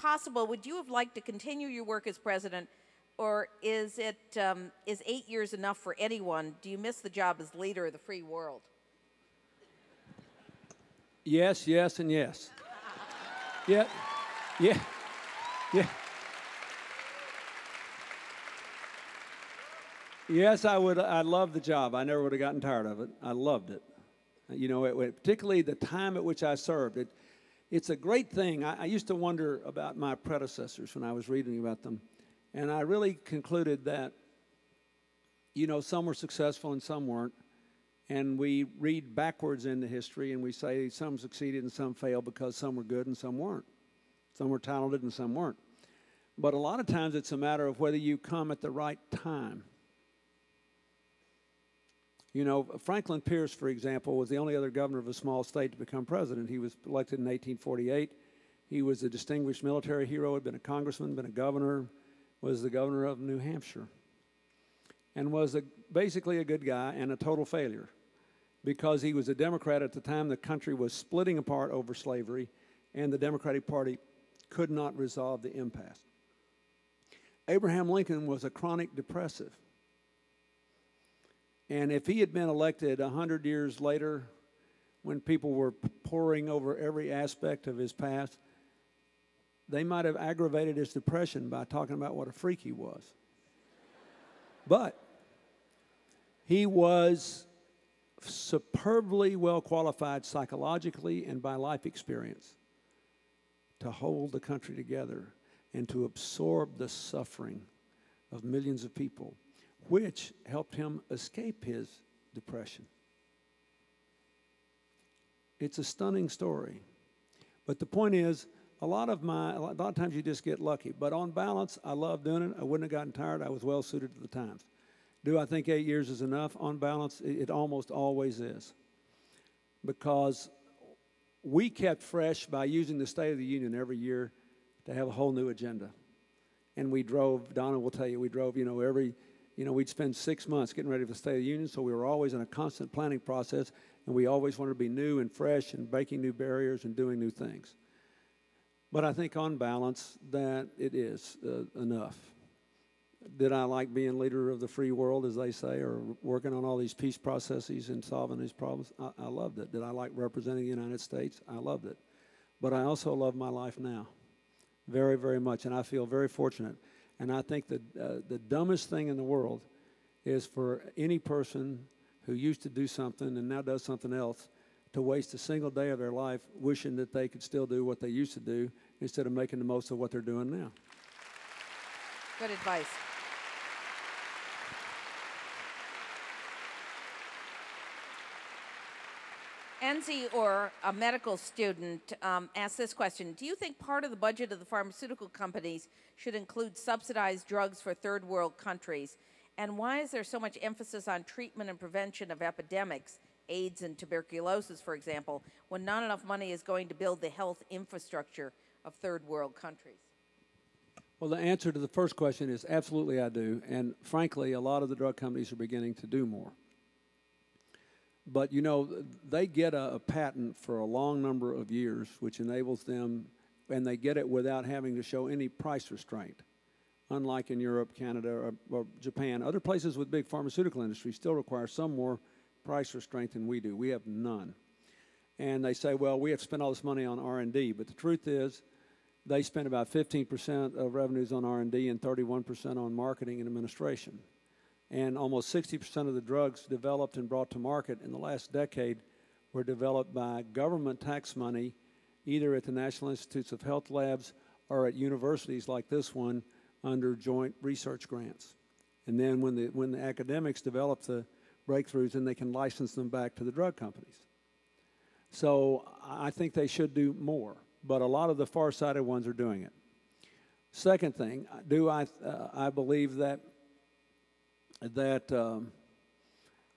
possible, would you have liked to continue your work as president, or is 8 years enough for anyone? Do you miss the job as leader of the free world? Yes, yes, and yes. Yeah, yeah, yeah. Yes, I would. I loved the job. I never would have gotten tired of it. I loved it. You know, particularly the time at which I served. It's a great thing. I used to wonder about my predecessors when I was reading about them. And I really concluded that, you know, some were successful and some weren't. And we read backwards into history and we say some succeeded and some failed because some were good and some weren't. Some were talented and some weren't. But a lot of times it's a matter of whether you come at the right time. You know, Franklin Pierce, for example, was the only other governor of a small state to become president. He was elected in 1848. He was a distinguished military hero, had been a congressman, been a governor, was the governor of New Hampshire, and was basically a good guy and a total failure because he was a Democrat at the time the country was splitting apart over slavery, and the Democratic Party could not resolve the impasse. Abraham Lincoln was a chronic depressive. And if he had been elected 100 years later, when people were poring over every aspect of his past, they might have aggravated his depression by talking about what a freak he was. But he was superbly well qualified psychologically and by life experience to hold the country together and to absorb the suffering of millions of people, which helped him escape his depression. It's a stunning story. But the point is, a lot of times you just get lucky. But on balance, I love doing it. I wouldn't have gotten tired. I was well suited to the times. Do I think 8 years is enough? On balance, it almost always is. Because we kept fresh by using the State of the Union every year to have a whole new agenda. And we drove, Donna will tell you, we drove, we'd spend 6 months getting ready for the State of the Union, so we were always in a constant planning process, and we always wanted to be new and fresh and breaking new barriers and doing new things. But I think on balance that it is enough. Did I like being leader of the free world, as they say, or working on all these peace processes and solving these problems? I loved it. Did I like representing the United States? I loved it. But I also love my life now very, very much, and I feel very fortunate. And I think that the dumbest thing in the world is for any person who used to do something and now does something else to waste a single day of their life wishing that they could still do what they used to do instead of making the most of what they're doing now. Good advice. Enzi, or a medical student, asked this question. Do you think part of the budget of the pharmaceutical companies should include subsidized drugs for third world countries? And why is there so much emphasis on treatment and prevention of epidemics, AIDS and tuberculosis, for example, when not enough money is going to build the health infrastructure of third world countries? Well, the answer to the first question is absolutely I do. And frankly, a lot of the drug companies are beginning to do more. But, you know, they get a patent for a long number of years, which enables them, and they get it without having to show any price restraint. Unlike in Europe, Canada, or Japan, other places with big pharmaceutical industries still require some more price restraint than we do. We have none. And they say, well, we have to spend all this money on R&D. But the truth is, they spend about 15% of revenues on R&D and 31% on marketing and administration. And almost 60% of the drugs developed and brought to market in the last decade were developed by government tax money, either at the National Institutes of Health labs or at universities like this one under joint research grants. And then when the academics develop the breakthroughs, then they can license them back to the drug companies. So I think they should do more, but a lot of the far-sighted ones are doing it. Second thing, I believe that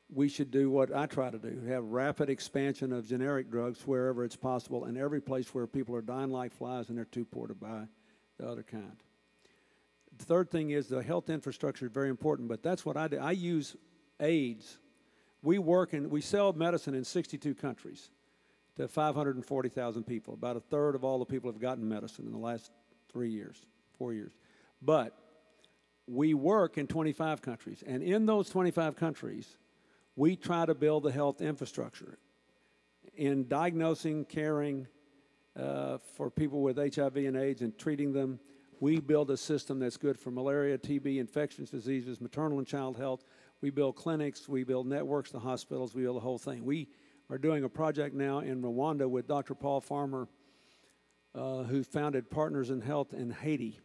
we should do what I try to do, have rapid expansion of generic drugs wherever it's possible and every place where people are dying like flies and they're too poor to buy the other kind. The third thing is the health infrastructure is very important, but that's what I do. I use AIDS. We sell medicine in 62 countries to 540,000 people. About a third of all the people have gotten medicine in the last 3 years, 4 years. But we work in 25 countries, and in those 25 countries, we try to build the health infrastructure in diagnosing, caring for people with HIV and AIDS and treating them. We build a system that's good for malaria, TB, infectious diseases, maternal and child health. We build clinics, we build networks to hospitals, we build the whole thing. We are doing a project now in Rwanda with Dr. Paul Farmer, who founded Partners in Health in Haiti,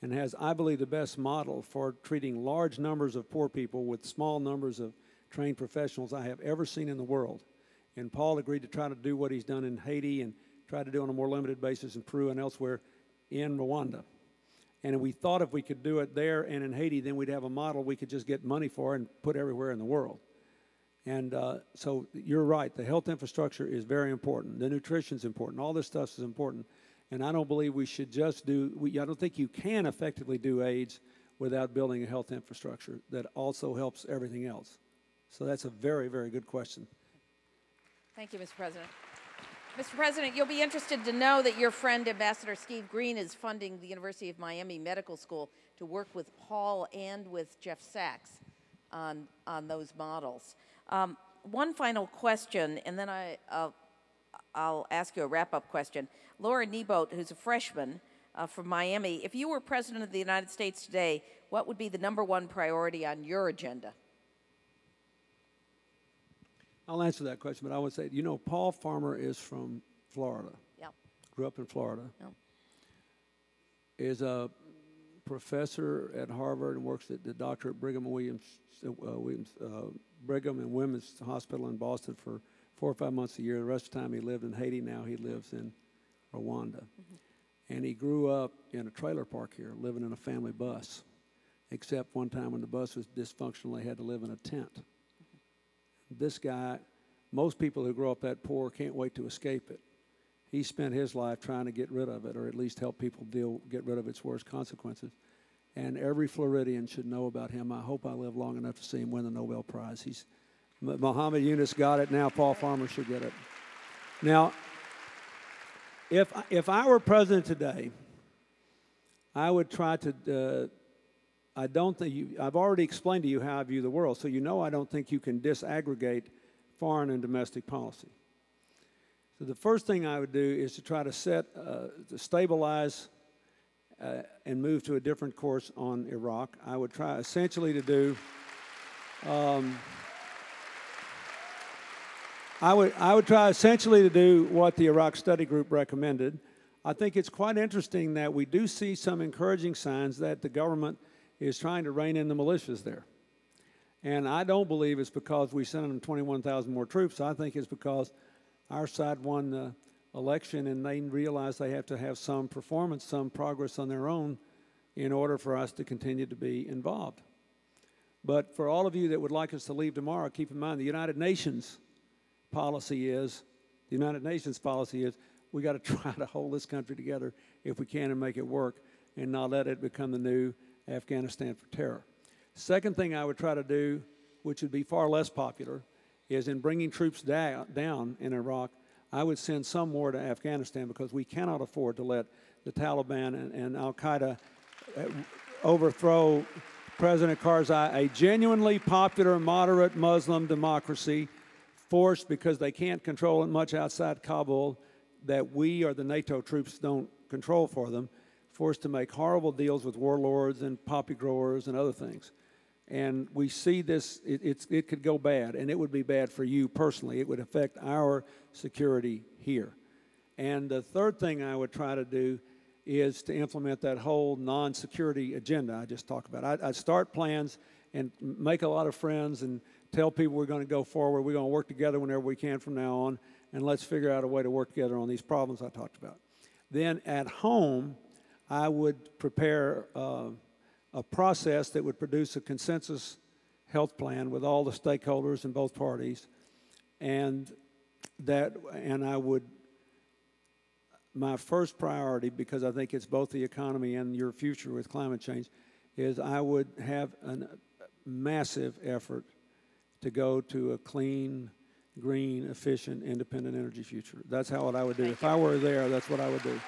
and has, I believe, the best model for treating large numbers of poor people with small numbers of trained professionals I have ever seen in the world. And Paul agreed to try to do what he's done in Haiti and try to do on a more limited basis in Peru and elsewhere in Rwanda. And we thought if we could do it there and in Haiti, then we'd have a model we could just get money for and put everywhere in the world. And so you're right, the health infrastructure is very important. The nutrition's important. All this stuff is important. And I don't believe we should just I don't think you can effectively do AIDS without building a health infrastructure that also helps everything else. So that's a very, very good question. Thank you, Mr. President. Mr. President, you'll be interested to know that your friend, Ambassador Steve Green, is funding the University of Miami Medical School to work with Paul and with Jeff Sachs on those models. One final question, and then I'll ask you a wrap-up question. Laura Nebote, who's a freshman from Miami, if you were President of the United States today, what would be the #1 priority on your agenda? I'll answer that question, but I would say, you know, Paul Farmer is from Florida. Yep. Grew up in Florida. Yep. Is a professor at Harvard and works at the doctor at Brigham and Women's Hospital in Boston for 4 or 5 months a year. The rest of the time he lived in Haiti. Now he lives in Rwanda. Mm-hmm. And he grew up in a trailer park here, living in a family bus, except one time when the bus was dysfunctional, they had to live in a tent. Mm-hmm. This guy, most people who grow up that poor can't wait to escape it. He spent his life trying to get rid of it, or at least help people get rid of its worst consequences. And every Floridian should know about him. I hope I live long enough to see him win the Nobel Prize. Muhammad Yunus got it. Now Paul Farmer should get it. Now, if I were president today, I would try to. I don't think I've already explained to you how I view the world, so you know I don't think you can disaggregate foreign and domestic policy. So the first thing I would do is to try to to stabilize and move to a different course on Iraq. I would try essentially to do. I would try essentially to do what the Iraq Study Group recommended. I think it's quite interesting that we do see some encouraging signs that the government is trying to rein in the militias there. And I don't believe it's because we sent them 21,000 more troops. I think it's because our side won the election and they realize they have to have some performance, some progress on their own in order for us to continue to be involved. But for all of you that would like us to leave tomorrow, keep in mind the United Nations policy is we got to try to hold this country together if we can and make it work and not let it become the new Afghanistan for terror. Second thing I would try to do, which would be far less popular, is in bringing troops down in Iraq, I would send some more to Afghanistan because we cannot afford to let the Taliban and al-Qaeda overthrow President Karzai, a genuinely popular, moderate Muslim democracy, forced because they can't control it much outside Kabul, that we or the NATO troops don't control for them, forced to make horrible deals with warlords and poppy growers and other things. And we see this, it could go bad, and it would be bad for you personally. It would affect our security here. And the third thing I would try to do is to implement that whole non-security agenda I just talked about. I'd start plans and make a lot of friends and tell people we're going to go forward, we're going to work together whenever we can from now on, and let's figure out a way to work together on these problems I talked about. Then at home, I would prepare a process that would produce a consensus health plan with all the stakeholders in both parties, and I would, my first priority, because I think it's both the economy and your future with climate change, is I would have a massive effort to go to a clean, green, efficient, independent energy future. That's how I would do. If I were there, that's what I would do.